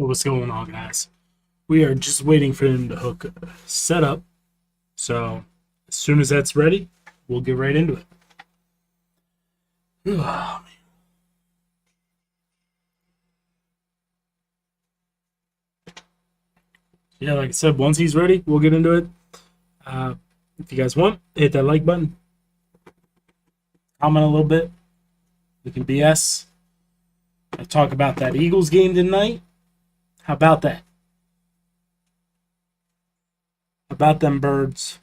What's going on, guys? We are just waiting for him to hook set up. So as soon as that's ready, we'll get right into it. Oh, yeah, like I said, once he's ready, we'll get into it. If you guys want, hit that like button. Comment a little bit. We can BS. I talk about that Eagles game tonight. How about that? How about them birds?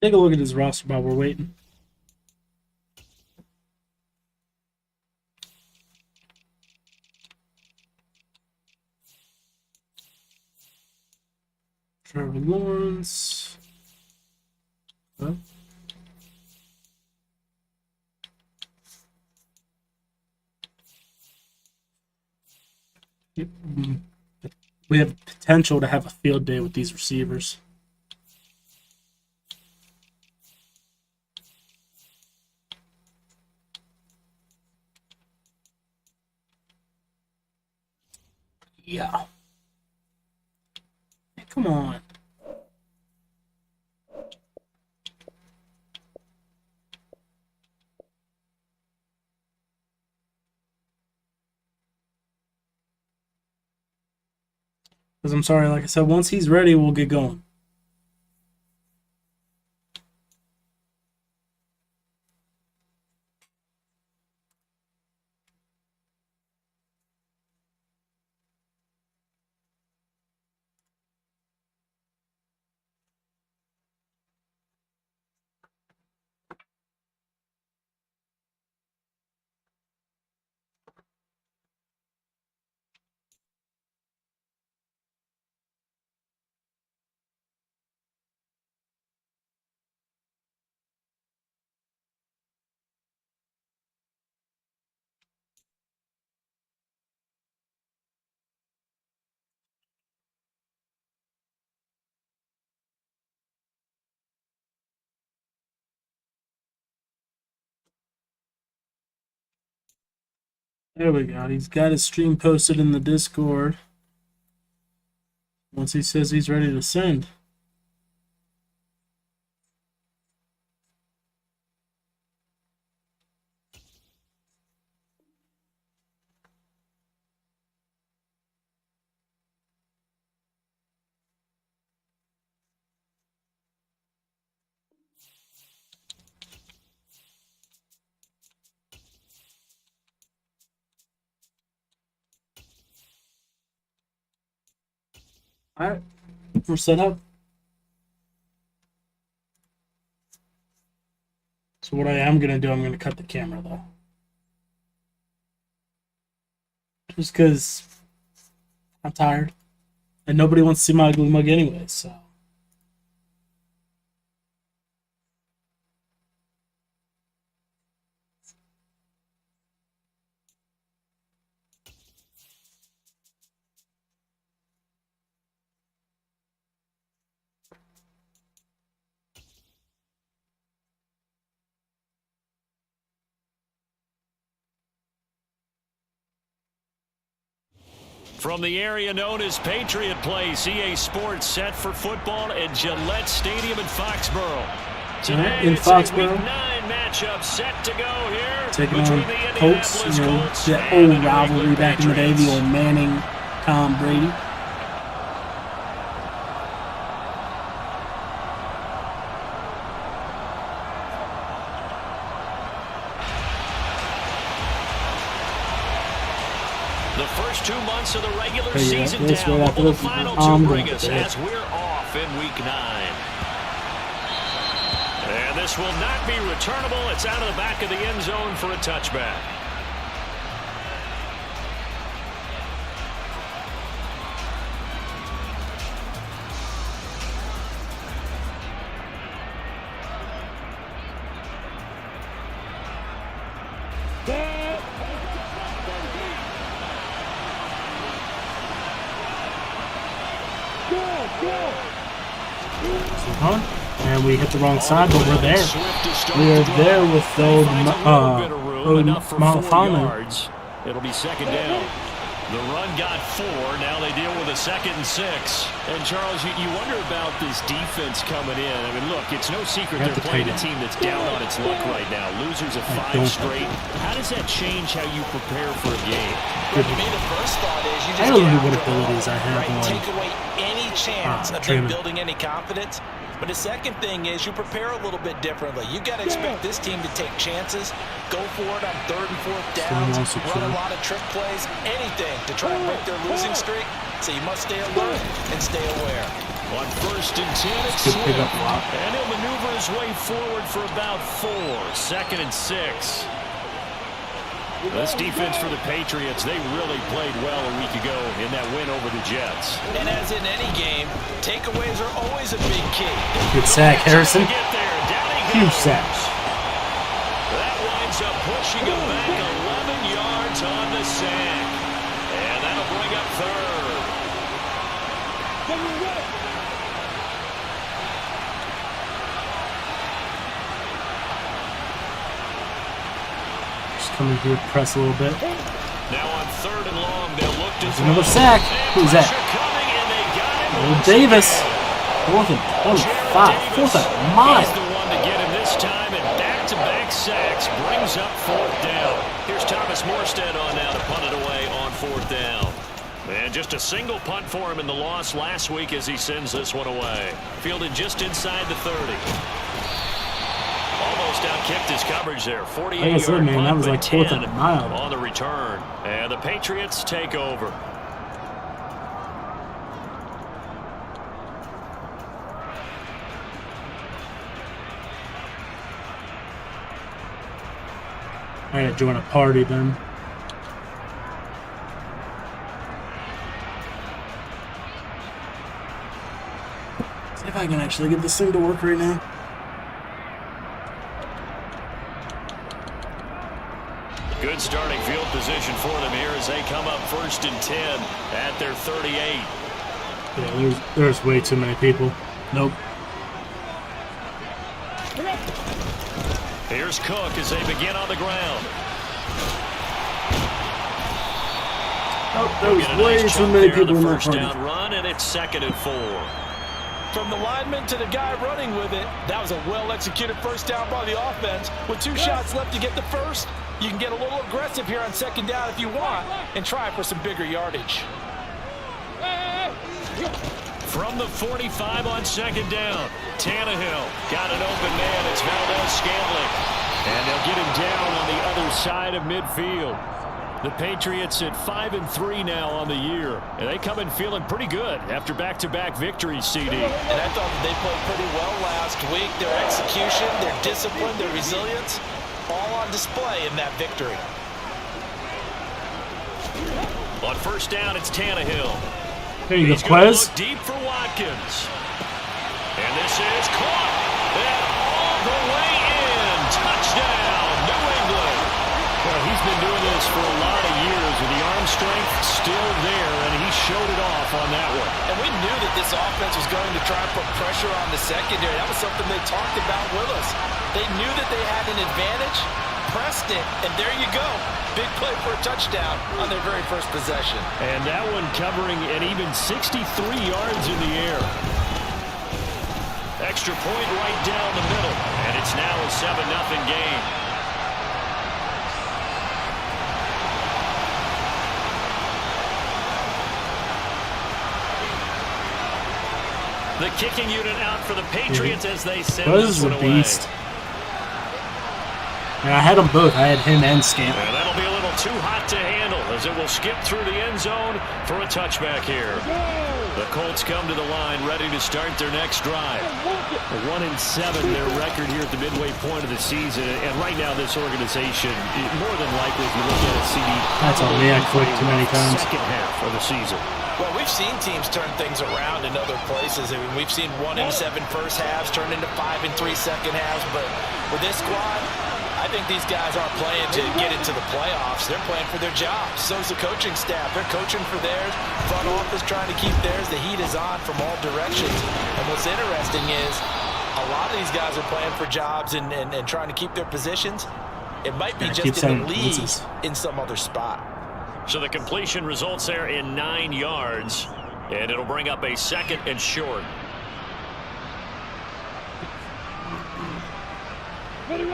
Take a look at his roster while we're waiting. Trevor Lawrence. Huh? We have potential to have a field day with these receivers. Yeah. Hey, come on. Because I'm sorry, like I said, once he's ready, we'll get going. There we go. He's got his stream posted in the Discord. Once he says he's ready to send. All right, we're set up. So what I am going to do, I'm going to cut the camera, though. Just because I'm tired. And nobody wants to see my ugly mug anyway, so. From the area known as Patriot Place, EA Sports set for football at Gillette Stadium in Foxborough. Today, in Foxborough, Week 9 matchup set to go here taking on Colts, that old rivalry back in the day, the old Manning, Tom Brady. The first 2 months of the regular season this down. way What will the after final this, two bring us as we're off in Week 9? This will not be returnable. It's out of the back of the end zone for a touchback. And we hit the wrong side, but we're there. We are there with the old Malafana. It'll be second down. The run got 4. Now they deal with a 2nd and 6. And Charles, you wonder about this defense coming in. I mean, look, it's no secret they're playing a team that's down on its luck right now. Losers of 5 straight. How does that change how you prepare for a game? For me, the first thought is you just I don't know what abilities I have on. Take away any chance of them building any confidence. But the second thing is you prepare a little bit differently. You got to expect this team to take chances, go for it on 3rd and 4th downs, run a lot of trick plays, anything to try and break their losing streak. So you must stay alert and stay aware. On 1st and 10, it's Swift, and he'll maneuver his way forward for about 4. 2nd and 6. This defense for the Patriots, they really played well a week ago in that win over the Jets. And as in any game, takeaways are always a big key. Good sack, Harrison. Huge sack. That winds up pushing him back 11 yards on the sack. And that'll bring up 3rd. Coming here, press a little bit. Now on 3rd and long, they'll look to there's another sack. Who's that? Old Davis. 4th and 25. 4th and mile. He's the one to get him this time, and back-to-back sacks brings up 4th down. Here's Thomas Morstead on now to punt it away on 4th down. And just a single punt for him in the loss last week as he sends this one away. Fielded just inside the 30. Almost out-kicked his coverage there. 48-yard man, that was like 4th and a mile on the return. And the Patriots take over. I gotta join a party then. See if I can actually get this thing to work right now. Good starting field position for them here as they come up 1st and 10 at their 38. Yeah, there's way too many people. Nope. Here's Cook as they begin on the ground. Oh, there was way too many people in that first party. down run, and it's 2nd and 4. From the lineman to the guy running with it, that was a well-executed first down by the offense. With 2 shots left to get the first, you can get a little aggressive here on 2nd down if you want and try for some bigger yardage. From the 45 on 2nd down, Tannehill got an open man. It's Valdez-Scantling. And they'll get him down on the other side of midfield. The Patriots at 5-3 now on the year. And they come in feeling pretty good after back-to-back victories, CD. And I thought that they played pretty well last week. Their execution, their discipline, their resilience, all on display in that victory. On 1st down, it's Tannehill. There you He's go, Quez. Look deep for Watkins. And this is caught. And all the way in. Touchdown, New England. Well, he's been doing this for a lot of years with the arm strength still there, and he showed it off on that one. And we knew that this offense was going to try and put pressure on the secondary. That was something they talked about with us. They knew that they had an advantage, pressed it, and there you go. Big play for a touchdown on their very first possession. And that one covering an even 63 yards in the air. Extra point right down the middle, and it's now a 7-0 game. The kicking unit out for the Patriots as they send this one away. Beast. And I had them both. I had him and Scamp. And that'll be a little too hot to handle as it will skip through the end zone for a touchback here. The Colts come to the line ready to start their next drive. 1-7 their record here at the midway point of the season. And right now this organization, more than likely, if you look at it, CD, that's on me. I clicked too many times. Second half of the season. Well, we've seen teams turn things around in other places. I mean, we've seen 1-7 first halves turn into 5-3 second halves. But with this squad, I think these guys aren't playing to get into the playoffs. They're playing for their jobs. So's the coaching staff. They're coaching for theirs. Front office trying to keep theirs. The heat is on from all directions. And what's interesting is a lot of these guys are playing for jobs and trying to keep their positions. It might be just in the league in some other spot. So the completion results there in 9 yards, and it'll bring up a 2nd and short. Ready.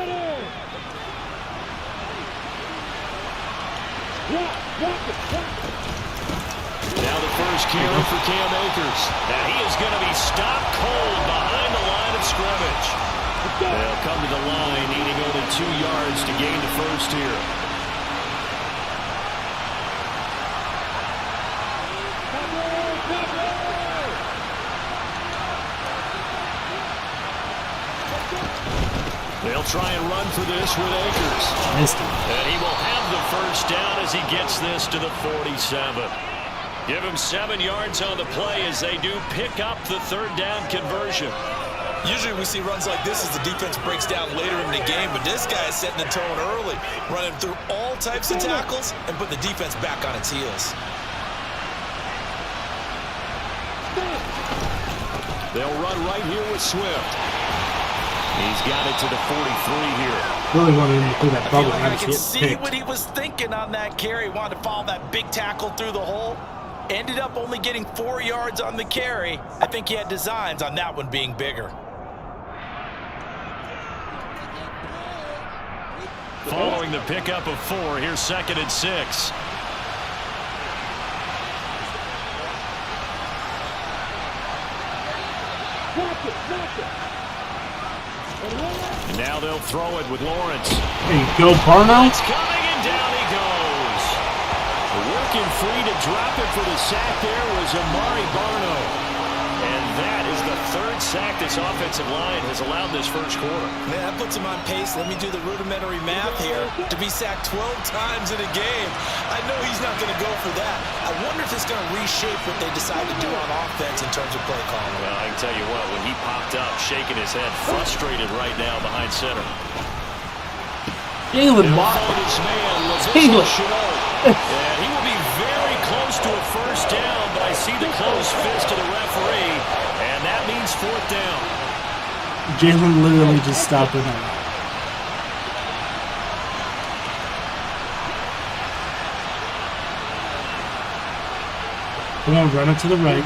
Now the first carry for Cam Akers. And he is going to be stopped cold behind the line of scrimmage. They'll come to the line needing only 2 yards to gain the first here. They'll try and run for this with Akers. And he will have the first down as he gets this to the 47. Give him 7 yards on the play as they do pick up the 3rd down conversion. Usually we see runs like this as the defense breaks down later in the game, but this guy is setting the tone early, running through all types of tackles and putting the defense back on its heels. They'll run right here with Swift. He's got it to the 43 here. Really wanted him to put that bubble. I can see what he was thinking on that carry. Wanted to follow that big tackle through the hole. Ended up only getting 4 yards on the carry. I think he had designs on that one being bigger. Following the pickup of 4, here's 2nd and 6. And now they'll throw it with Lawrence. There you go, Barno. It's coming, and down he goes. Working free to drop it for the sack there was Amari Barno. And that is the 3rd sack this offensive line has allowed this first quarter. Man, that puts him on pace. Let me do the rudimentary math here. To be sacked 12 times in a game. I know he's not going to go for that. I wonder if it's going to reshape what they decide to do on offense in terms of play calling. Well, I can tell you what, when he popped up, shaking his head, frustrated right now behind center. England, And he will be very close to a first down, but I see the closed fist of the referee, and that means 4th down. Jalen literally just stopped with him. Come on, run it to the right.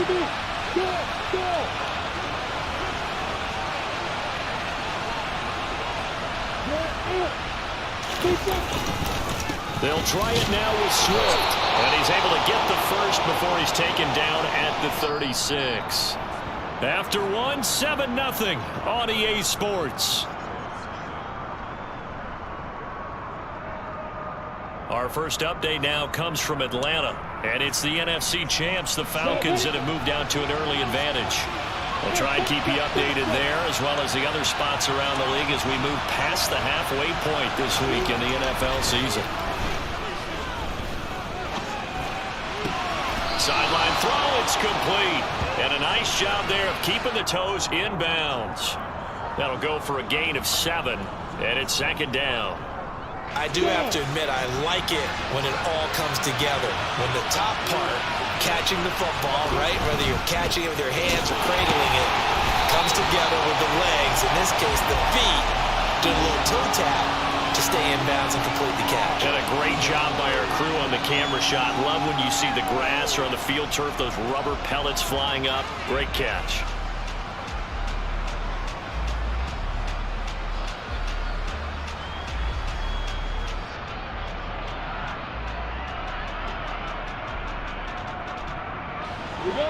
They'll try it now with Swift, and he's able to get the first before he's taken down at the 36. After 7-0 on EA Sports. Our first update now comes from Atlanta, and it's the NFC champs, the Falcons, that have moved down to an early advantage. We'll try and keep you updated there as well as the other spots around the league as we move past the halfway point this week in the NFL season. Sideline throw, it's complete. And a nice job there of keeping the toes inbounds. That'll go for a gain of 7, and it's 2nd down. I do have to admit, I like it when it all comes together. When the top part, catching the football, right, whether you're catching it with your hands or cradling it, comes together with the legs, in this case the feet, do a little toe tap to stay in bounds and complete the catch. And a great job by our crew on the camera shot. Love when you see the grass or on the field turf, those rubber pellets flying up. Great catch.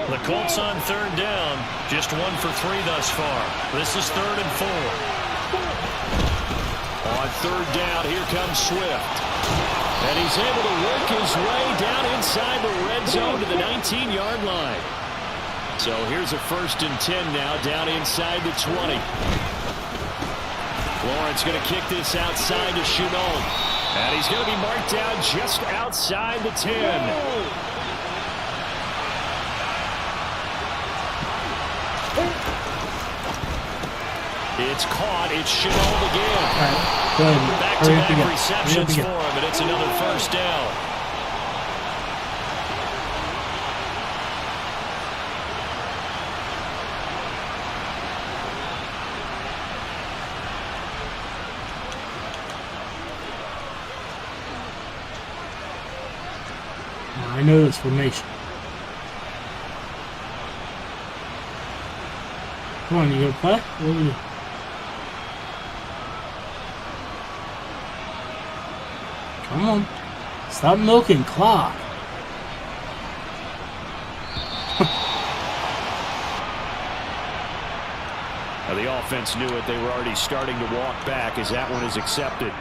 The Colts on 3rd down, just 1 for 3 thus far. This is 3rd and 4. On 3rd down, here comes Swift. And he's able to work his way down inside the red zone to the 19-yard line. So here's a 1st and 10 now, down inside the 20. Lawrence going to kick this outside to Chenault. And he's going to be marked down just outside the 10. It's caught. It's Chenault again. All right, back-to-back receptions for him, and it's another 1st down. I know this formation. Come on, you gonna play? What are we doing? Come on. Stop milking clock. Now the offense knew it. They were already starting to walk back as that one is accepted.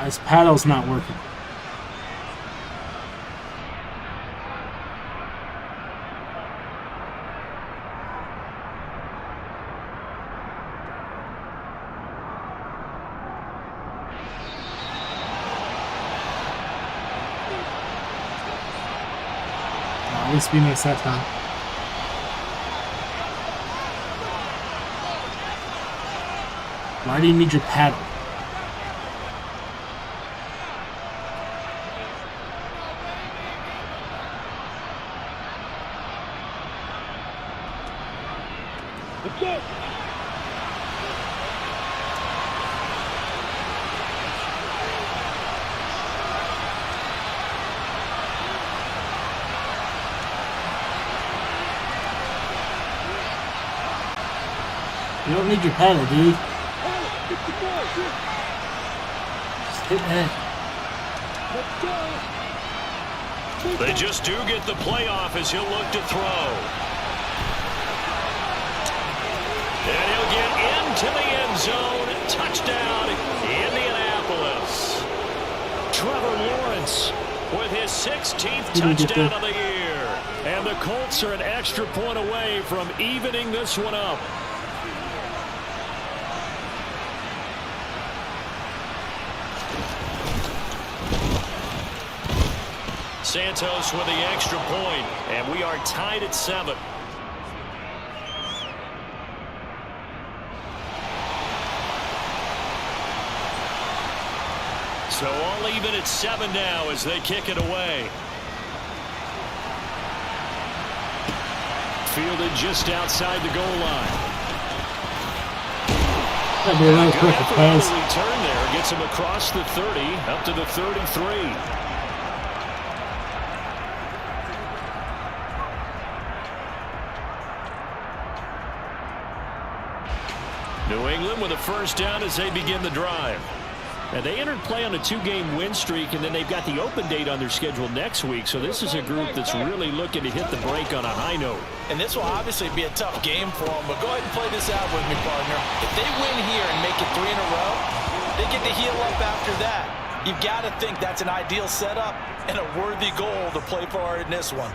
This paddle's not working. At least we missed that time. Why do you need your paddle? You don't need your paddle, dude. Just hit that. They just do get the playoff as he'll look to throw. And he'll get into the end zone. Touchdown, Indianapolis. Trevor Lawrence with his 16th touchdown of the year. And the Colts are an extra point away from evening this one up. Santos with the extra point, and we are tied at 7. So all even at 7 now as they kick it away. Fielded just outside the goal line. That'd be a nice perfect pass. Return there gets him across the 30 up to the 33. New England with a 1st down as they begin the drive. And they entered play on a 2-game win streak, and then they've got the open date on their schedule next week. So this is a group that's really looking to hit the break on a high note. And this will obviously be a tough game for them, but go ahead and play this out with me, partner. If they win here and make it 3 in a row, they get to heal up after that. You've got to think that's an ideal setup and a worthy goal to play for in this one.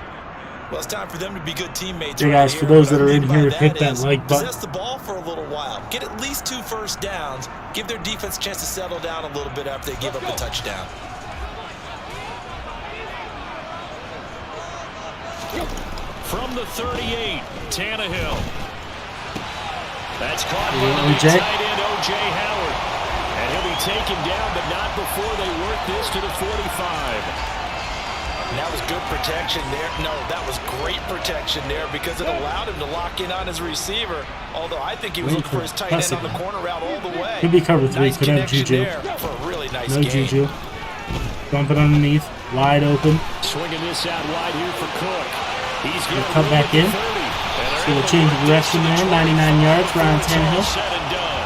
Well, it's time for them to be good teammates. Hey guys, for those that are in here, hit that like button. Possess the ball for a little while. Get at least 2 first downs. Give their defense a chance to settle down a little bit after they give up a touchdown. From the 38, Tannehill. That's caught by the tight end, O.J. Howard. And he'll be taken down, but not before they work this to the 45. And that was good protection there. No, that was great protection there because it allowed him to lock in on his receiver. Although I think he was looking for his tight end on the corner route all the way. Could be cover 3. Nice could have Juju. For a really nice no game. Juju. Bump it underneath. Wide open. Swinging this out wide here for Cook. He's going to come back in. And they're Get a change of direction there. 99 yards. Ryan Tannehill. Said and done.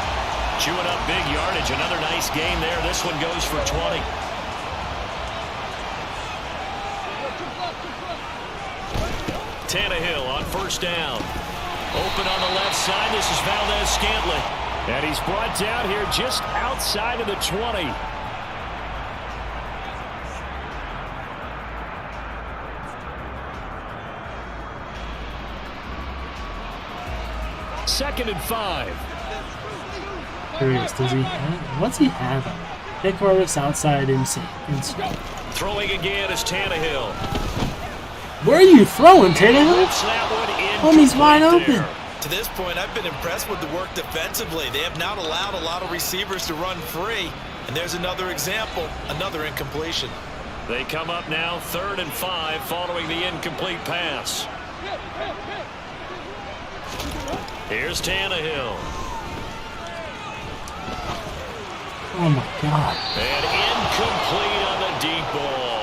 Chewing up big yardage. Another nice gain there. This one goes for 20. Tannehill on first down. Open on the left side. This is Valdez-Scantling. And he's brought down here just outside of the 20. Second and 5. Curious, does he have, what's he have? Dick Horowitz outside inside. Throwing again is Tannehill. Where are you throwing, Tannehill? Homie's wide open. To this point, I've been impressed with the work defensively. They have not allowed a lot of receivers to run free. And there's another example, another incompletion. They come up now 3rd and 5 following the incomplete pass. Here's Tannehill. Oh my God. And incomplete on the deep ball.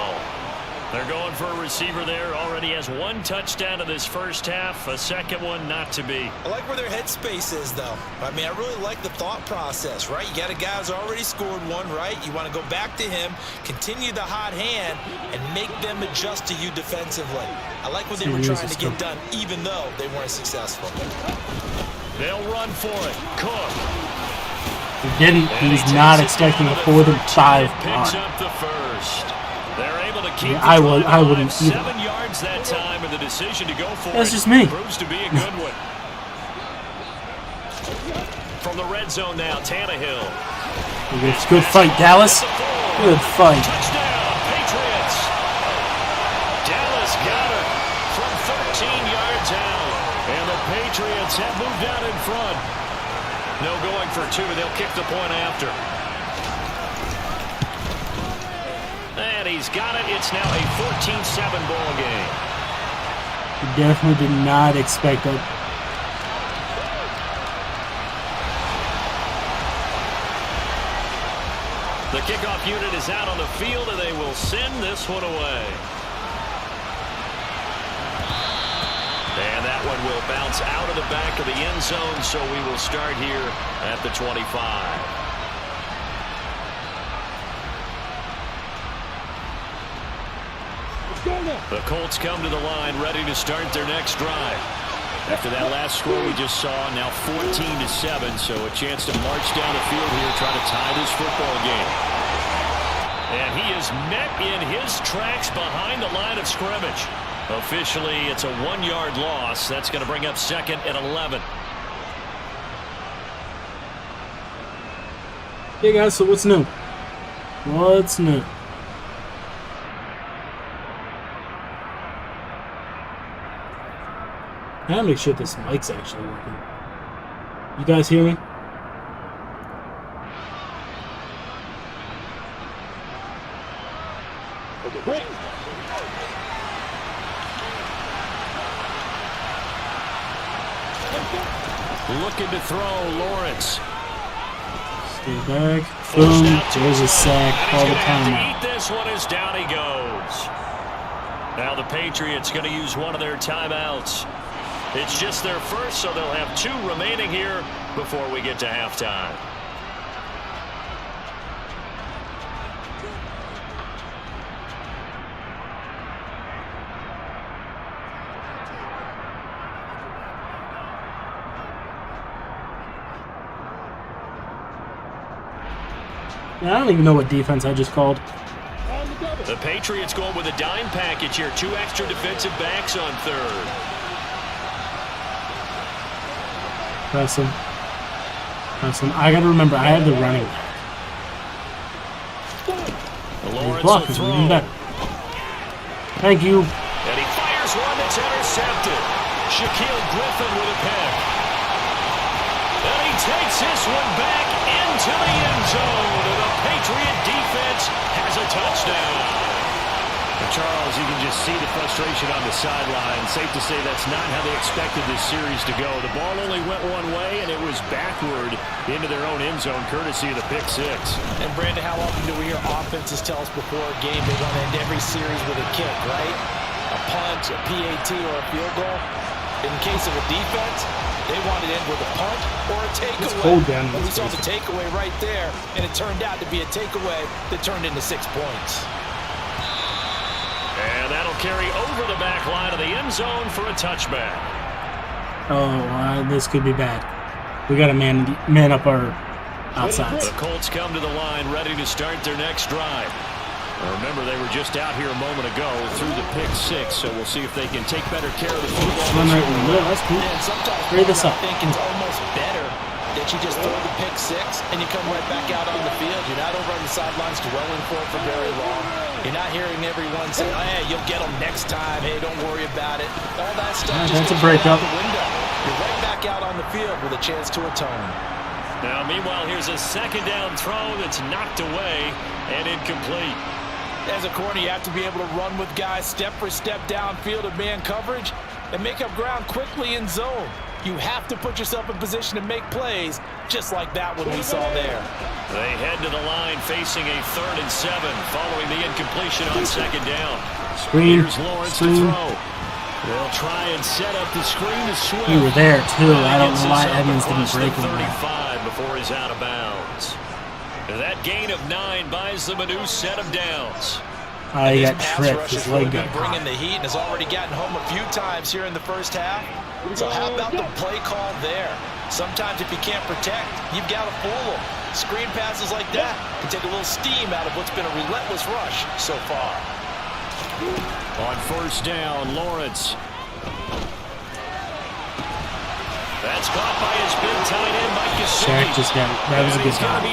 They're going for a receiver there. Already has 1 touchdown in this first half. A second one not to be. I like where their headspace is, though. I mean, I really like the thought process, right? You got a guy who's already scored 1, right? You want to go back to him, continue the hot hand, and make them adjust to you defensively. I like what they were trying to get done, even though they weren't successful. They'll run for it. Cook. He didn't. He's not expecting a 4th and 5 Picks run. up the first. They're able to keep I wouldn't either. 7 yards that time, and the decision to go for That's it just me. proves to be a good one. From the red zone now, Tannehill. It's a good fight, Dallas. Good fight. Touchdown, Patriots. Dallas got it from 13 yards out, and the Patriots have moved out in front. No going for 2. They'll kick the point after. And he's got it. It's now a 14-7 ball game. He definitely did not expect that. The kickoff unit is out on the field, and they will send this one away. And that one will bounce out of the back of the end zone, so we will start here at the 25. The Colts come to the line, ready to start their next drive. After that last score we just saw, now 14-7, so a chance to march down the field here, try to tie this football game. And he is met in his tracks behind the line of scrimmage. Officially, it's a 1-yard loss. That's going to bring up 2nd and 11. Hey guys, so what's new? What's new? I gotta make sure this mic's actually working. You guys hear me? Looking to throw, Lawrence. Stay back. Boom. There's a sack. All the time out. This one is down he goes. Now the Patriots going to use one of their timeouts. It's just their first, so they'll have 2 remaining here before we get to halftime. I don't even know what defense I just called. The Patriots going with a dime package here. 2 extra defensive backs on 3rd. Press him. Press him. I gotta remember, I have the running back. His block is even better. Thank you. And he fires one that's intercepted. Shaquille Griffin with a pick. And he takes this one back into the end zone. And the Patriot defense has a touchdown. Charles, you can just see the frustration on the sideline. Safe to say that's not how they expected this series to go. The ball only went one way, and it was backward into their own end zone, courtesy of the pick 6. And, Brandon, how often do we hear offenses tell us before a game they want to end every series with a kick, right? A punt, a PAT, or a field goal? In case of a defense, they want it in with a punt or a takeaway. It's cold down in But we this saw the takeaway right there, and it turned out to be a takeaway that turned into 6 points. And that'll carry over the back line of the end zone for a touchback. Oh, this could be bad. We got to man up our outsides. The Colts come to the line ready to start their next drive. Remember, they were just out here a moment ago through the pick 6, so we'll see if they can take better care of the football. Run right in the middle. That's cool. And sometimes this up. I think it's almost better that you just throw the pick 6 and you come right back out on the field. You're not over on the sidelines dwelling for it for very long. You're not hearing everyone say, oh, hey, you'll get them next time. Hey, don't worry about it. All that stuff just that's a goes breakup. out the window. You're right back out on the field with a chance to atone. Now, meanwhile, here's a second down throw that's knocked away and incomplete. As a corner, you have to be able to run with guys step for step downfield of man coverage and make up ground quickly in zone. You have to put yourself in position to make plays, just like that one we saw there. They head to the line facing a 3rd and 7 following the incompletion on second down. Screen. Here's Lawrence to throw. They'll try and set up the screen to Swift. We were there, too. I don't know why Edmonds didn't break him. 35 before he's out of bounds. That gain of 9 buys them a new set of downs. He got tripped. His leg got caught. Bringing the heat and has already gotten home a few times here in the first half. So how about the play call there? Sometimes if you can't protect, you've got to fool them. Screen passes like that can take a little steam out of what's been a relentless rush so far. On first down, Lawrence. That's caught by his big tight end, Mike Gesicki. Shaq just got it. That was a good time.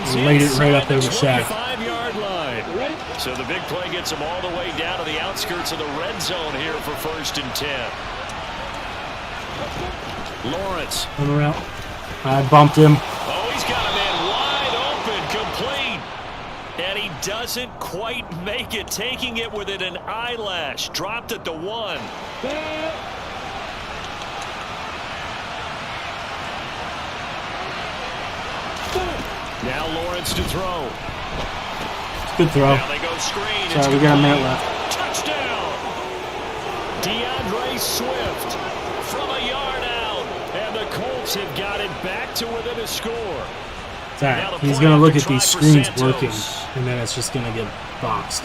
He laid it right up there with Shaq. So the big play gets him all the way down to the outskirts of the red zone here for 1st and 10. Lawrence. Come around. I bumped him. Oh, he's got a man wide open, complete. And he doesn't quite make it, taking it within an eyelash. Dropped at the 1. Now Lawrence to throw. Good throw. Now they go screen. Sorry, we got a minute left. Touchdown! DeAndre Swift from a yard out. And the Colts have got it back to within a score. It's all right. He's going to look at these screens working, and then it's just going to get boxed.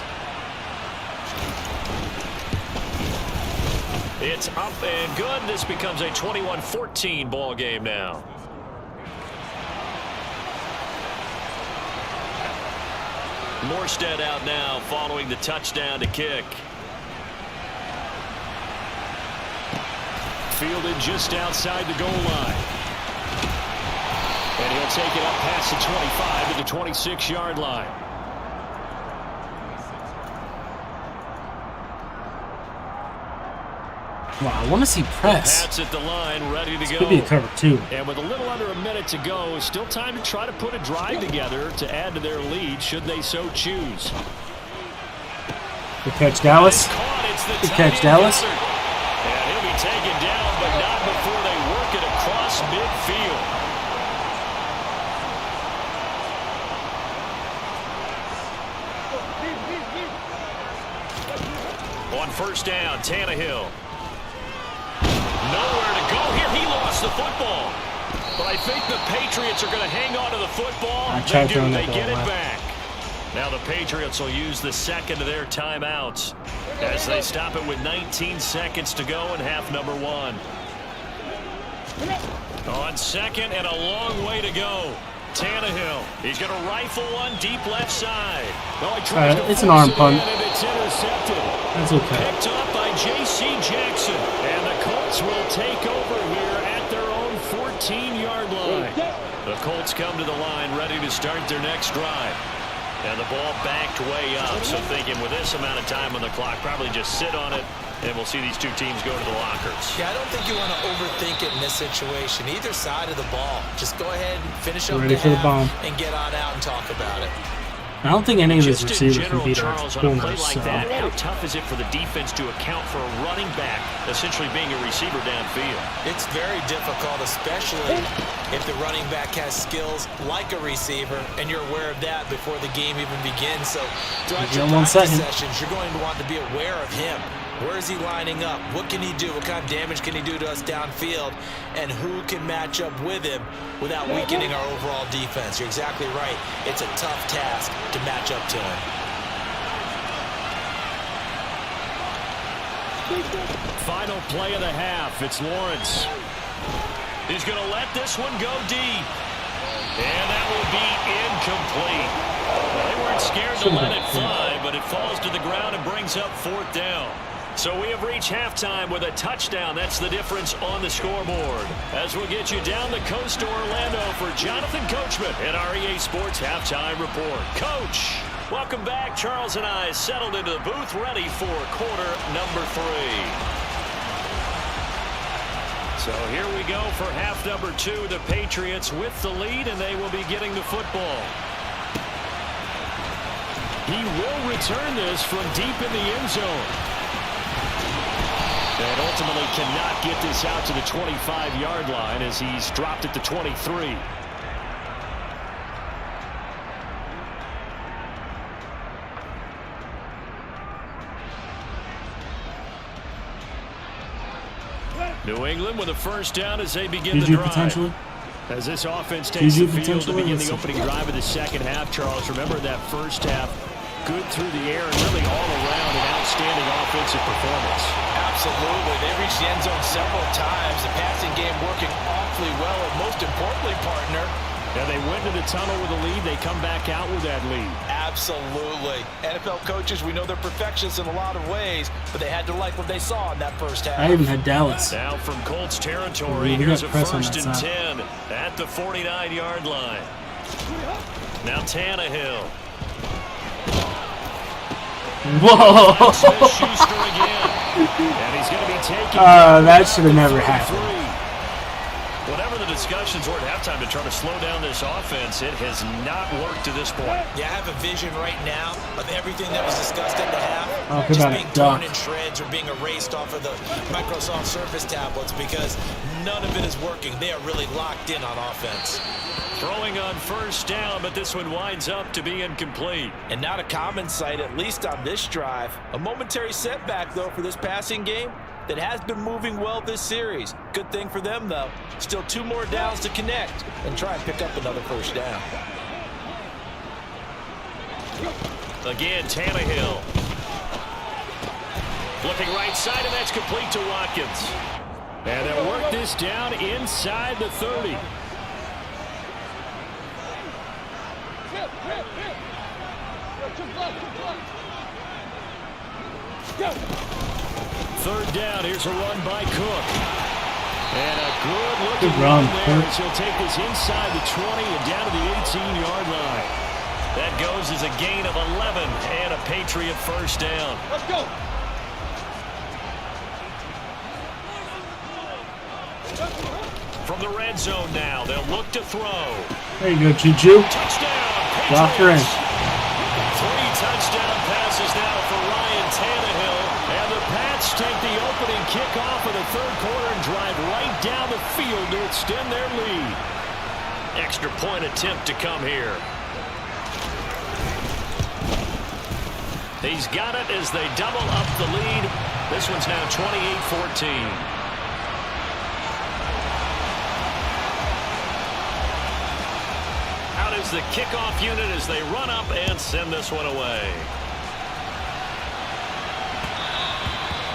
It's up and good. This becomes a 21-14 ball game now. Morstead out now following the touchdown to kick. Fielded just outside the goal line. And he'll take it up past the 25 to the 26-yard line. Wow, I want to see press. Pats at the line, ready to go. Could be a cover 2. And with a little under a minute to go, still time to try to put a drive together to add to their lead, should they so choose. Good catch, Dallas. Good catch, Dallas. And he'll be taken down, but not before they work it across midfield. On first down, Tannehill. Nowhere to go here. He lost the football. But I think the Patriots are going to hang on to the football. They get it back. Now the Patriots will use the second of their timeouts as they stop it with 19 seconds to go in half number 1. On second and a long way to go. Tannehill. He's going to rifle one deep left side. It's an arm punt. It's intercepted. That's okay. Picked up by J.C. Jackson. And the Colts will take over here at their own 14-yard line. The Colts come to the line ready to start their next drive. And the ball backed way up. So thinking with this amount of time on the clock, probably just sit on it. And we'll see these two teams go to the lockers. Yeah, I don't think you want to overthink it in this situation. Either side of the ball. Just go ahead and finish up ready for the bomb and get on out and talk about it. I don't think any of his receivers can general, beat our Charles, on a play corners. like that, how tough is it for the defense to account for a running back essentially being a receiver downfield? It's very difficult, especially if the running back has skills like a receiver, and you're aware of that before the game even begins. So throughout your practice sessions, you're going to want to be aware of him. Where is he lining up? What can he do? What kind of damage can he do to us downfield? And who can match up with him without weakening our overall defense? You're exactly right. It's a tough task to match up to him. Final play of the half. It's Lawrence. He's going to let this one go deep. And that will be incomplete. Well, they weren't scared to let it fly, but it falls to the ground and brings up 4th down. So we have reached halftime with a touchdown. That's the difference on the scoreboard. As we'll get you down the coast to Orlando for Jonathan Coachman at our EA Sports Halftime Report. Coach, welcome back. Charles and I settled into the booth, ready for quarter number 3. So here we go for half number 2. The Patriots with the lead, and they will be getting the football. He will return this from deep in the end zone. And ultimately cannot get this out to the 25-yard line as he's dropped at the 23. New England with a first down as they begin the drive. As this offense takes the field to begin the opening drive of the second half, Charles, remember that first half, good through the air and really all around an outstanding offensive performance. Absolutely. They reached the end zone several times. The passing game working awfully well, and most importantly, partner, now they went to the tunnel with a lead. They come back out with that lead. Absolutely. NFL coaches, we know they're perfectionists in a lot of ways, but they had to like what they saw in that first half. I even had Dallas. Now from Colts territory, here's a 1st and 10 at the 49-yard line. Now Tannehill. Whoa! Smith-Schuster again. And he's going to be taking that should have never happened. Whatever the discussions were at halftime to try to slow down this offense, it has not worked to this point. Yeah, I have a vision right now of everything that was discussed at the half just being torn in shreds or being erased off of the Microsoft Surface tablets because none of it is working. They are really locked in on offense. Throwing on first down, but this one winds up to be incomplete. And not a common sight, at least on this drive. A momentary setback, though, for this passing game that has been moving well this series. Good thing for them, though. Still 2 more downs to connect and try and pick up another first down. Again, Tannehill. Looking right side, and that's complete to Watkins. And they'll work this down inside the 30. Third down, here's a run by Cook. And a good run there as he'll take this inside the 20 and down to the 18-yard line. That goes as a gain of 11 and a Patriot first down. Let's go. From the red zone now, they'll look to throw. There you go, Juju. Touchdown, Lock her in. 3 touchdown passes now for Ryan Tannehill. And the Pats take the opening kickoff of the third quarter and drive right down the field to extend their lead. Extra point attempt to come here. He's got it as they double up the lead. This one's now 28-14. Out is the kickoff unit as they run up and send this one away.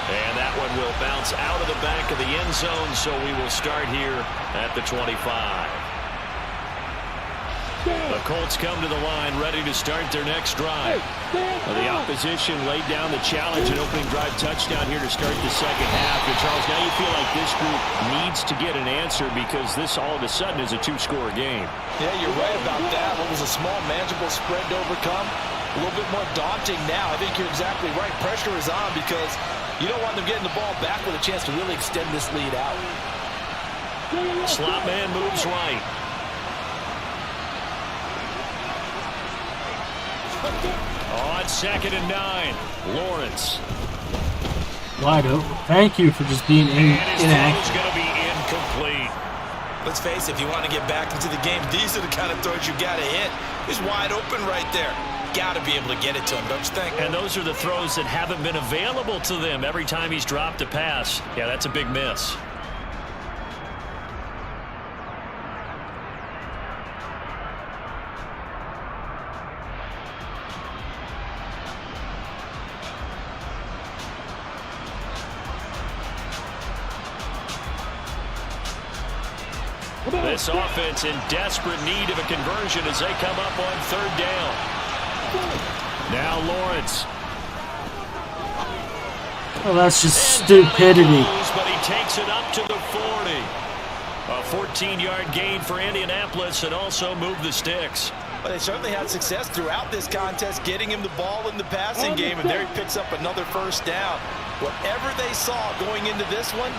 And that one will bounce out of the back of the end zone, so we will start here at the 25. The Colts come to the line ready to start their next drive. The opposition laid down the challenge and opening drive touchdown here to start the second half. And Charles, now you feel like this group needs to get an answer because this all of a sudden is a 2-score game. Yeah, you're right about that. What was a small, manageable spread to overcome, a little bit more daunting now. I think you're exactly right. Pressure is on because you don't want them getting the ball back with a chance to really extend this lead out. Slot man moves right. On 2nd and 9, Lawrence. Wide open. Thank you for just being inactive. inactive. Going to be incomplete. Let's face it, if you want to get back into the game, these are the kind of throws you got to hit. He's wide open right there. got to be able to get it to him, don't you think? And those are the throws that haven't been available to them every time he's dropped a pass. Yeah, that's a big miss. This offense in desperate need of a conversion as they come up on third down. Now Lawrence. Oh, that's just stupidity. But he takes it up to the 40. A 14-yard gain for Indianapolis and also move the sticks. Well, they certainly had success throughout this contest getting him the ball in the passing game, and there he picks up another first down. Whatever they saw going into this one,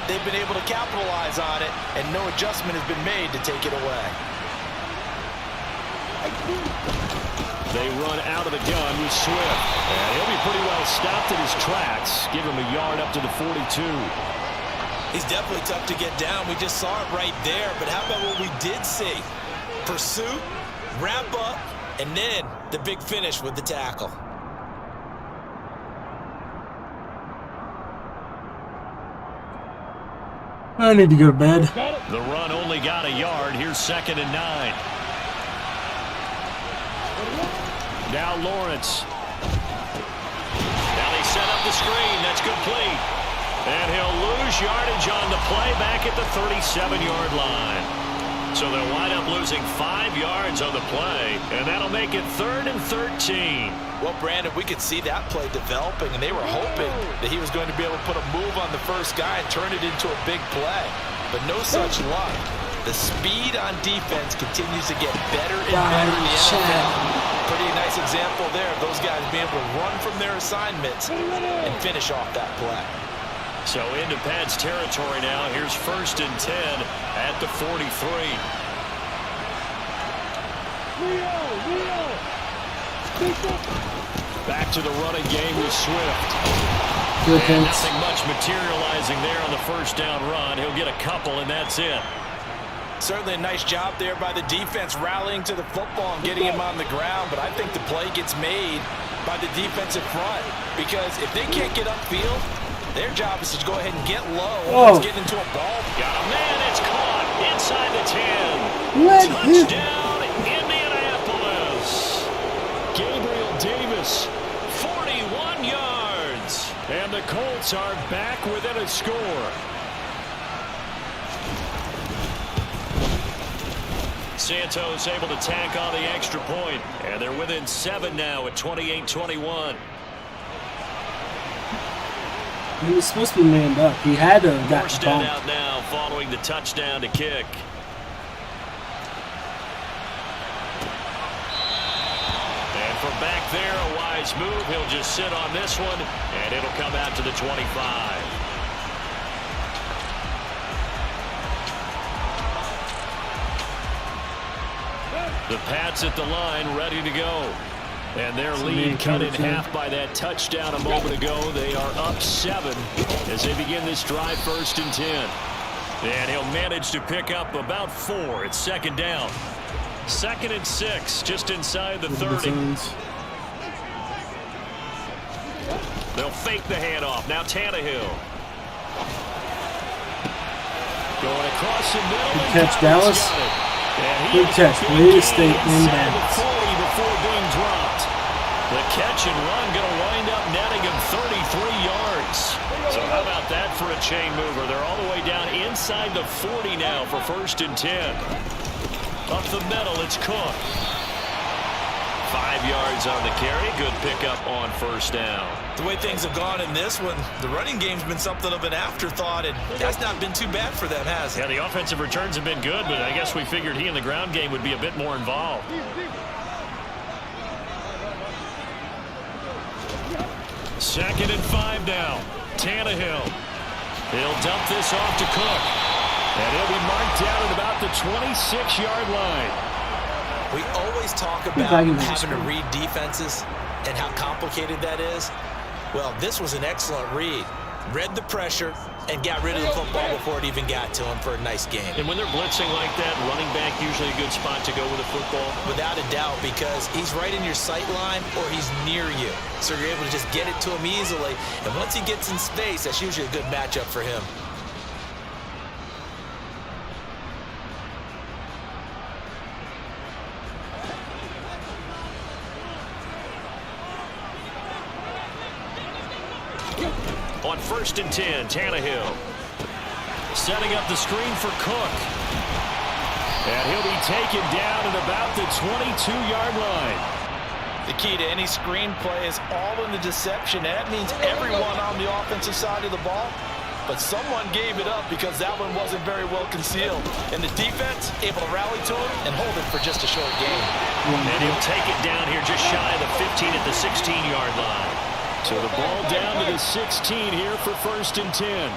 they've been able to capitalize on it, and no adjustment has been made to take it away. They run out of the gun with Swift. And he'll be pretty well stopped in his tracks. Give him a yard up to the 42. He's definitely tough to get down. We just saw it right there. But how about what we did see? Pursuit, wrap up, and then the big finish with the tackle. I need to go to bed. The run only got a yard. Here's 2nd and 9. Now Lawrence. Now they set up the screen. That's complete. And he'll lose yardage on the play back at the 37-yard line. So they'll wind up losing 5 yards on the play, and that'll make it 3rd and 13. Well, Brandon, we could see that play developing, and they were hoping that he was going to be able to put a move on the first guy and turn it into a big play. But no such luck. The speed on defense continues to get better and better in the NFL. Pretty nice example there of those guys being able to run from their assignments and finish off that play. So into Pat's territory now. Here's 1st and 10 at the 43. Back to the running game with Swift. And nothing much materializing there on the first down run. He'll get a couple, and that's it. Certainly a nice job there by the defense rallying to the football and getting him on the ground, but I think the play gets made by the defensive front because if they can't get upfield, their job is to go ahead and get low. Let's get into a ball. Got a man, it's caught inside the 10. Touchdown, Indianapolis. Gabriel Davis, 41 yards. And the Colts are back within a score. Santos able to tack on the extra point, and they're within 7 now at 28-21. He was supposed to be manned up. He had to have got Forced bumped. out now following the touchdown to kick. And from back there, a wise move. He'll just sit on this one, and it'll come out to the 25. The Pats at the line, ready to go. And their lead cut in half by that touchdown a moment ago. They are up 7 as they begin this drive 1st and 10. And he'll manage to pick up about 4. It's 2nd down. 2nd and 6, just inside the 30. They'll fake the handoff. Now Tannehill. Going across the middle. Good catch, Dallas. Good catch. Way to stay in bounds. Before being dropped. The catch and run going to wind up netting him 33 yards. So how about that for a chain mover? They're all the way down inside the 40 now for 1st and 10. Up the middle, it's Cook. 5 yards on the carry. Good pickup on 1st down. The way things have gone in this one, the running game's been something of an afterthought, and that's not been too bad for them, has it? Yeah, the offensive returns have been good, but I guess we figured he in the ground game would be a bit more involved. Second and 5 now. Tannehill. He'll dump this off to Cook. And he'll be marked down at about the 26-yard line. We always talk about having to read defenses and how complicated that is. Well, this was an excellent read. Read the pressure, and got rid of the football before it even got to him for a nice game. And when they're blitzing like that, running back usually a good spot to go with a football? Without a doubt, because he's right in your sight line or he's near you. So you're able to just get it to him easily. And once he gets in space, that's usually a good matchup for him. On 1st and 10, Tannehill setting up the screen for Cook. And he'll be taken down at about the 22-yard line. The key to any screen play is all in the deception. And that means everyone on the offensive side of the ball. But someone gave it up because that one wasn't very well concealed. And the defense able to rally to him and hold it for just a short game. And he'll take it down here just shy of the 15 at the 16-yard line. So the ball down to the 16 here for 1st and 10.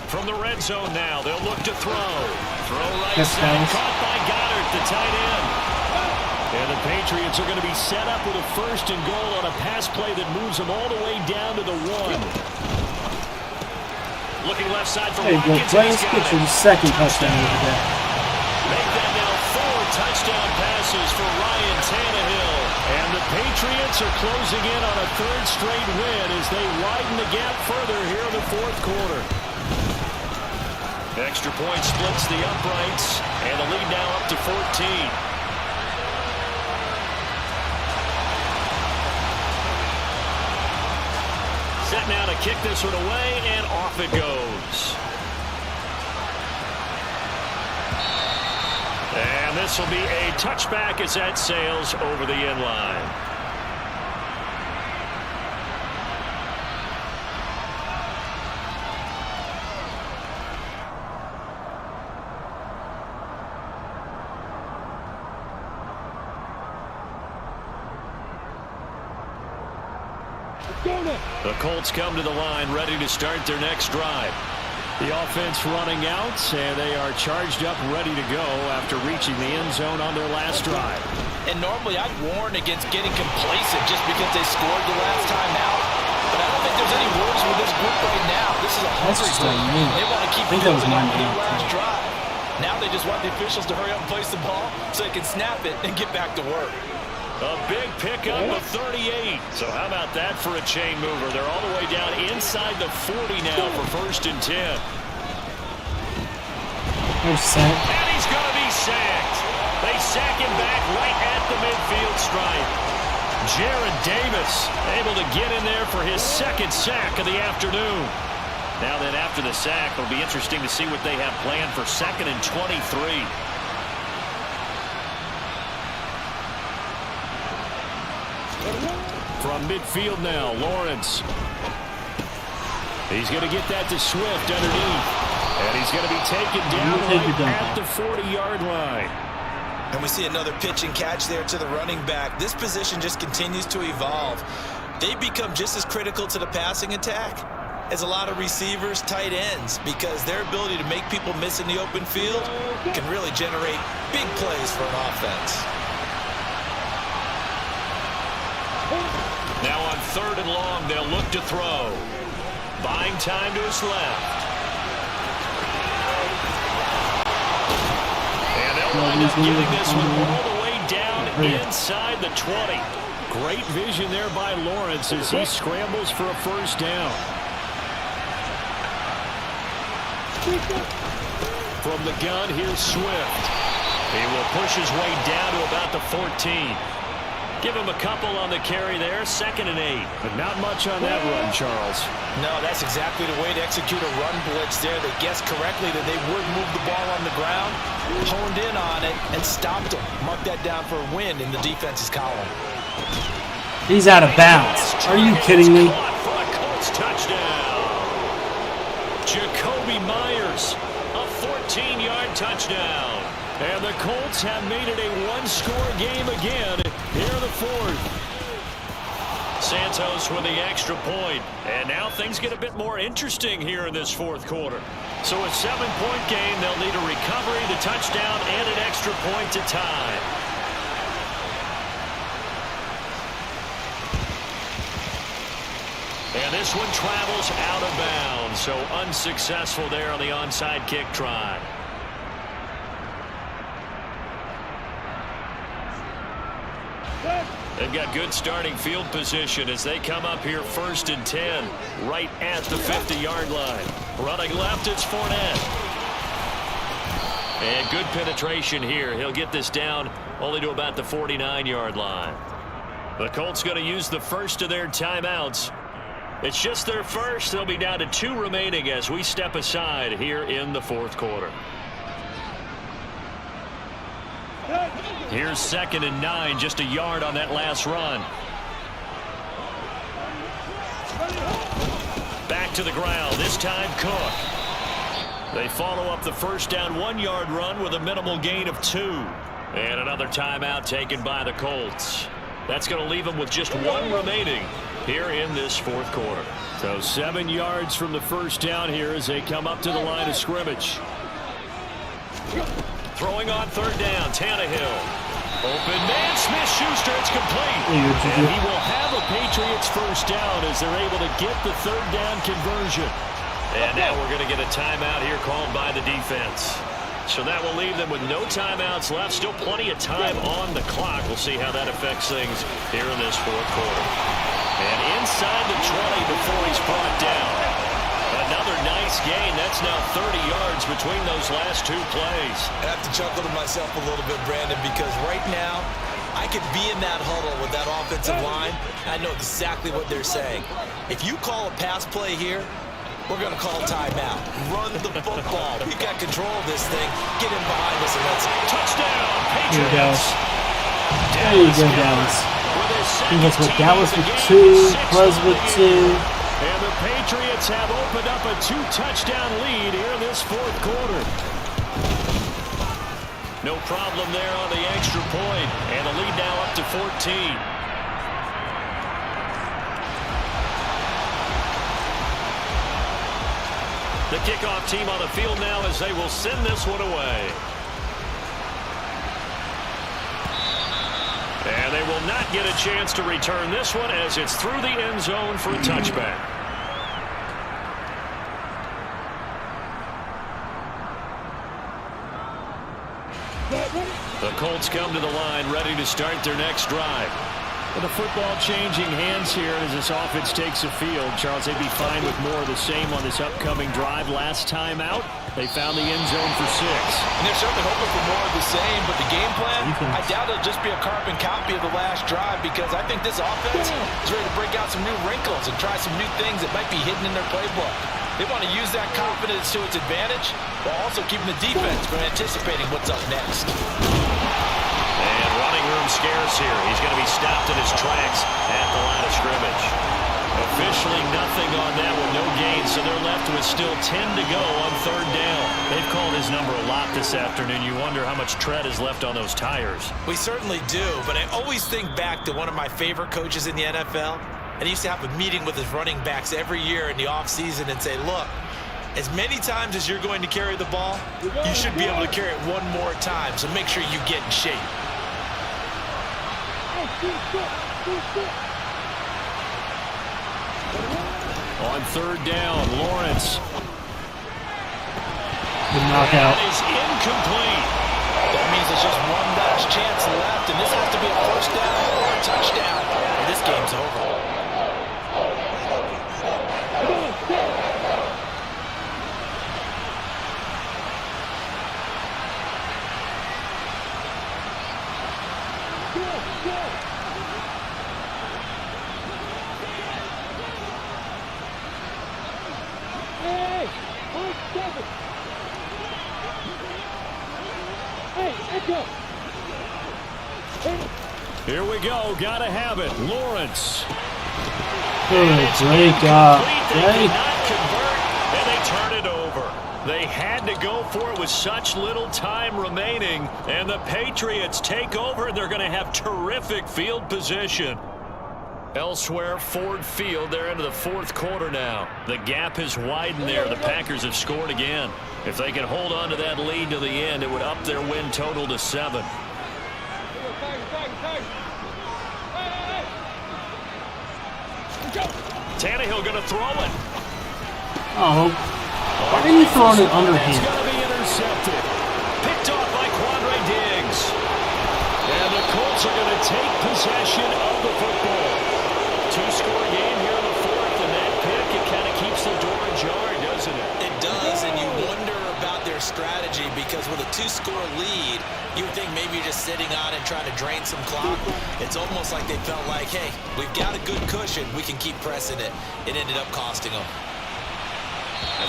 From the red zone now, they'll look to throw. Throw right side, caught by Goddard, the tight end. And the Patriots are going to be set up with a 1st and goal on a pass play that moves them all the way down to the 1. Looking left side for Watkins. Let's get your second touchdown over there. Make that now 4 touchdown passes for Ryan Tannehill. And the Patriots are closing in on a 3rd straight win as they widen the gap further here in the 4th quarter. Extra point splits the uprights, and the lead now up to 14. Set now to kick this one away, and off it goes. And this will be a touchback as that sails over the end line. The Colts come to the line ready to start their next drive. The offense running out, and they are charged up, ready to go after reaching the end zone on their last drive. And normally I'd warn against getting complacent just because they scored the last time out. But I don't think there's any worries with this group right now. This is a hungry group. They want to keep building on their last drive. Now they just want the officials to hurry up and place the ball so they can snap it and get back to work. A big pickup of 38. So how about that for a chain mover? They're all the way down inside the 40 now for 1st and 10. And he's going to be sacked. They sack him back right at the midfield stripe. Jared Davis able to get in there for his 2nd sack of the afternoon. Now then, after the sack, it'll be interesting to see what they have planned for 2nd and 23. From midfield now, Lawrence. He's going to get that to Swift underneath. And he's going to be taken down right at the 40-yard line. And we see another pitch and catch there to the running back. This position just continues to evolve. They become just as critical to the passing attack as a lot of receivers, tight ends, because their ability to make people miss in the open field can really generate big plays for an offense. Now on 3rd and long, they'll look to throw. Buying time to his left. And they'll wind up getting this one all the way down inside the 20. Great vision there by Lawrence as he scrambles for a 1st down. From the gun, here's Swift. He will push his way down to about the 14. Give him a couple on the carry there, 2nd and 8. But not much on that run, Charles. No, that's exactly the way to execute a run blitz there. They guessed correctly that they would move the ball on the ground, honed in on it, and stopped him. Mark that down for a win in the defense's column. He's out of bounds. Are you kidding me? For a Colts touchdown. Jacoby Myers, a 14-yard touchdown. And the Colts have made it a one-score game again here in the 4th. Santos with the extra point. And now things get a bit more interesting here in this fourth quarter. So a 7-point game, they'll need a recovery, the touchdown, and an extra point to tie. And this one travels out of bounds, so unsuccessful there on the onside kick try. They've got good starting field position as they come up here 1st and 10, right at the 50-yard line. Running left, it's Fournette. And good penetration here. He'll get this down only to about the 49-yard line. The Colts going to use the first of their timeouts. It's just their first. They'll be down to 2 remaining as we step aside here in the fourth quarter. Here's 2nd and 9, just a yard on that last run. Back to the ground, this time Cook. They follow up the first down 1-yard run with a minimal gain of 2. And another timeout taken by the Colts. That's going to leave them with just 1 remaining here in this fourth quarter. So 7 yards from the first down here as they come up to the line of scrimmage. Throwing on 3rd down, Tannehill. Open man, Smith-Schuster, it's complete. And he will have a Patriots first down as they're able to get the 3rd down conversion. And now we're going to get a timeout here called by the defense. So that will leave them with no timeouts left. Still plenty of time on the clock. We'll see how that affects things here in this fourth quarter. And inside the 20 before he's brought down. Another nice gain. That's now 30 yards between those last 2 plays. I have to chuckle to myself a little bit, Brandon, because right now I could be in that huddle with that offensive line. I know exactly what they're saying. If you call a pass play here, we're going to call timeout. Run the football. We've got control of this thing. Get in behind us and let's touchdown, Patriots. There you go, Dallas. He was with Dallas with 2, Plus with 2. And the Patriots have opened up a 2-touchdown lead here in this fourth quarter. No problem there on the extra point. And the lead now up to 14. The kickoff team on the field now as they will send this one away. And they will not get a chance to return this one as it's through the end zone for a touchback. The Colts come to the line ready to start their next drive. With the football changing hands here as this offense takes the field. Charles, they'd be fine with more of the same on this upcoming drive. Last time out, they found the end zone for 6. And they're certainly hoping for more of the same, but the game plan, I doubt it'll just be a carbon copy of the last drive because I think this offense is ready to break out some new wrinkles and try some new things that might be hidden in their playbook. They want to use that confidence to its advantage while also keeping the defense from anticipating what's up next. And running room scarce here. He's going to be stopped in his tracks at the line of scrimmage. Officially nothing on that with no gain, so they're left with still 10 to go on 3rd down. They've called his number a lot this afternoon. You wonder how much tread is left on those tires. We certainly do, but I always think back to one of my favorite coaches in the NFL. And he used to have a meeting with his running backs every year in the offseason and say, look, as many times as you're going to carry the ball, you should be able to carry it one more time, so make sure you get in shape. On 3rd down, Lawrence. The knockout. That is incomplete. That means there's just one last chance left, and this has to be a first down or a touchdown, or this game's over. Here we go. Gotta have it. Lawrence. Good breakup. They cannot convert, and they turn it over. They had to go for it with such little time remaining, and the Patriots take over. They're going to have terrific field position. Elsewhere, Ford Field, they're into the fourth quarter now. The gap has widened there. The Packers have scored again. If they can hold on to that lead to the end, it would up their win total to 7. Tannehill going to throw it. Oh, why are you throwing it underhand? It's going to be intercepted. Picked off by Quandre Diggs. And the Colts are going to take possession of the football. Two-score game here in the fourth, and that pick, it kind of keeps the door ajar, doesn't it? It does, and you wonder about their strategy because with a two-score lead, you would think maybe you're just sitting on and trying to drain some clock. It's almost like they felt like, hey, we've got a good cushion. We can keep pressing it. It ended up costing them.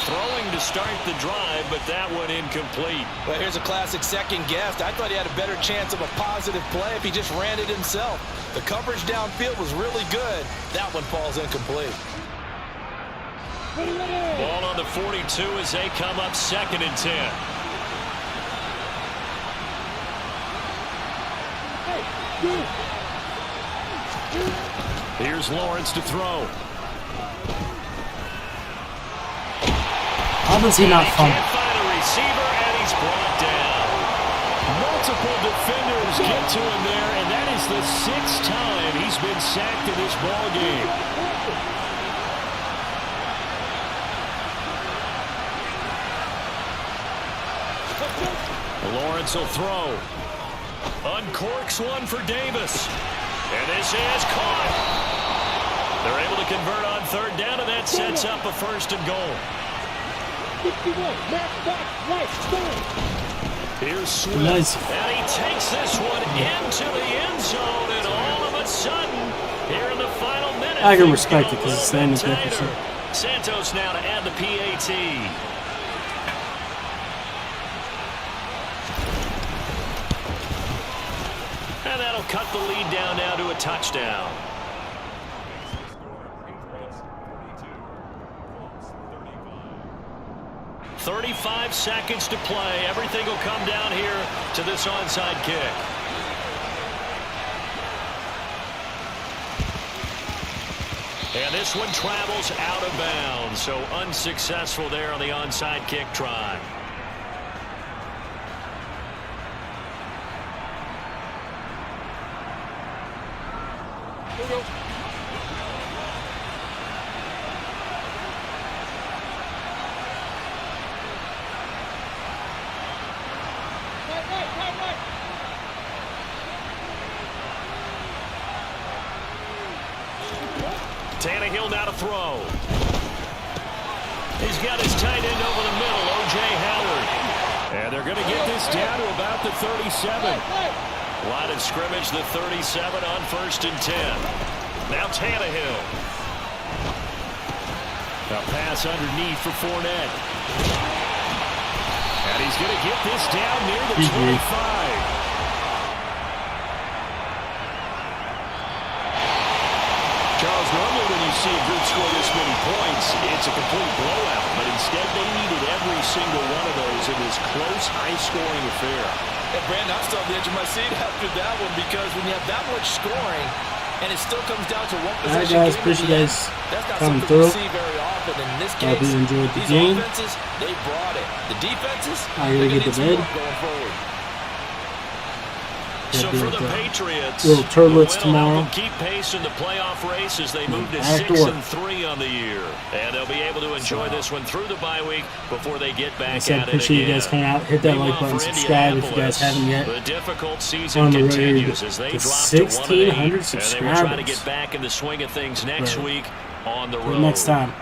Throwing to start the drive, but that one incomplete. Well, here's a classic second guess. I thought he had a better chance of a positive play if he just ran it himself. The coverage downfield was really good. That one falls incomplete. Ball on the 42 as they come up 2nd and 10. Here's Lawrence to throw. How does he not fumble? Can't find a receiver, and he's brought down. Multiple defenders get to him there, and that is the 6th time he's been sacked in this ball game. Lawrence will throw. Uncorks one for Davis. And this is caught. They're able to convert on 3rd down, and that sets up a 1st and goal. Here's Swift, nice. And he takes this one into the end zone, and all of a sudden, here in the final minute, I can respect it because it's Sandy Jefferson. Santos now to add the PAT. And that'll cut the lead down now to a touchdown. 35 seconds to play. Everything will come down here to this onside kick. And this one travels out of bounds, so unsuccessful there on the onside kick try. Here we go. Tannehill now to throw. He's got his tight end over the middle, O.J. Howard. And they're going to get this down to about the 37. Line of scrimmage, the 37 on 1st and 10. Now Tannehill. A pass underneath for Fournette. And he's going to get this down near the 25. Charles, normally when you see a group score this many points, it's a complete blowout. But instead, they needed every single one of those in this close, high-scoring affair. And Brandon, I'm still on the edge of my seat after that one because when you have that much scoring and it still comes down to one possession. All right, guys, appreciate you guys coming through. See very often. In this case, hope you enjoyed the these game. offenses, they brought it. The defenses, I gotta get to bed. Going forward. So for the Patriots, little turtlets the win will help tomorrow. them keep pace in the playoff race as they move to Back to 6-3 on the year, and they'll be able to enjoy this one through the bye week before they get back at it appreciate again. you guys coming out. Hit that like button, subscribe if you guys haven't yet. The difficult season On the road continues as they to drop to 1-8, 1,600 and they will try to subscribers. get back in the swing of things next week on the road. Until next time.